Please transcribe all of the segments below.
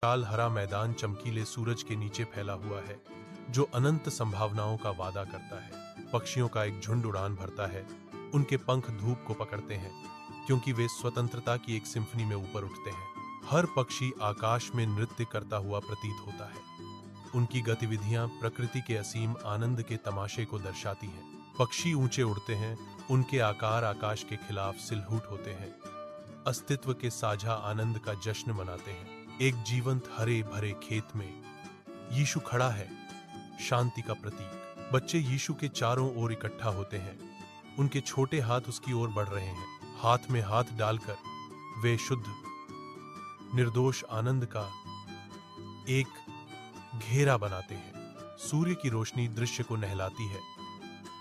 लाल हरा मैदान चमकीले सूरज के नीचे फैला हुआ है, जो अनंत संभावनाओं का वादा करता है। पक्षियों का एक झुंड उड़ान भरता है, उनके पंख धूप को पकड़ते हैं, क्योंकि वे स्वतंत्रता की एक सिम्फनी में ऊपर उठते हैं। हर पक्षी आकाश में नृत्य करता हुआ प्रतीत होता है। उनकी गतिविधियां प्रकृति के असीम आनंद के तमाशे को दर्शाती हैं। पक्षी ऊंचे उड़ते हैं, उनके आकार आकाश के खिलाफ सिलहूट होते हैं, अस्तित्व के साझा आनंद का जश्न मनाते हैं। एक जीवंत हरे भरे खेत में यीशु खड़ा है, शांति का प्रतीक। बच्चे यीशु के चारों ओर इकट्ठा होते हैं, उनके छोटे हाथ उसकी ओर बढ़ रहे हैं। हाथ में हाथ डालकर वे शुद्ध निर्दोष आनंद का एक घेरा बनाते हैं। सूर्य की रोशनी दृश्य को नहलाती है,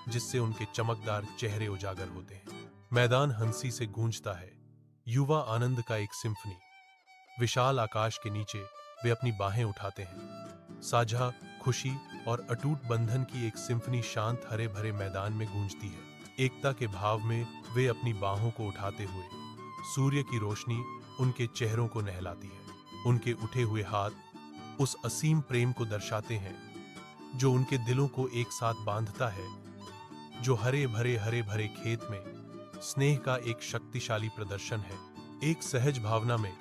जिससे उनके चमकदार चेहरे उजागर होते हैं। मैदान हंसी से गूंजता है, युवा आनंद का एक सिम्फनी। विशाल आकाश के नीचे वे अपनी बाहें उठाते हैं, साझा खुशी और अटूट बंधन की एक सिम्फनी शांत हरे भरे मैदान में गूंजती है। एकता के भाव में वे अपनी बाहों को उठाते हुए सूर्य की रोशनी उनके चेहरों को नहलाती है। उनके उठे हुए हाथ उस असीम प्रेम को दर्शाते हैं, जो उनके दिलों को एक साथ बांधता है, जो हरे भरे खेत में स्नेह का एक शक्तिशाली प्रदर्शन है। एक सहज भावना में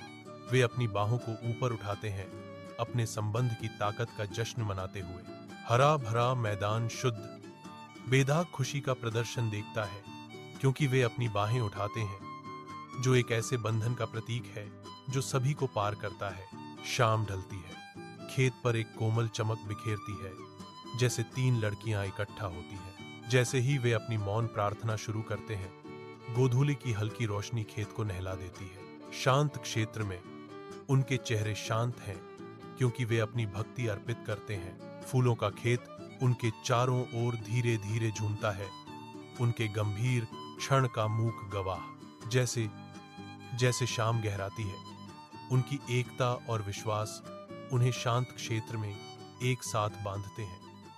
वे अपनी बाहों को ऊपर उठाते हैं, अपने संबंध की ताकत का जश्न मनाते हुए। हरा भरा मैदान शुद्ध बेदाग खुशी का प्रदर्शन देखता है, क्योंकि वे अपनी बाहें उठाते हैं, जो एक ऐसे बंधन का प्रतीक है जो सभी को पार करता है। शाम ढलती है, खेत पर एक कोमल चमक बिखेरती है, जैसे तीन लड़कियां इकट्ठा होती हैं। जैसे ही वे अपनी मौन प्रार्थना शुरू करते हैं, गोधूली की हल्की रोशनी खेत को नहला देती है। शांत क्षेत्र में उनके चेहरे शांत हैं, क्योंकि वे अपनी भक्ति अर्पित करते हैं। फूलों का खेत उनके चारों ओर धीरे धीरे झूमता है, उनके गंभीर क्षण का मूक गवाह। जैसे जैसे शाम गहराती है, उनकी एकता और विश्वास उन्हें शांत क्षेत्र में एक साथ बांधते हैं।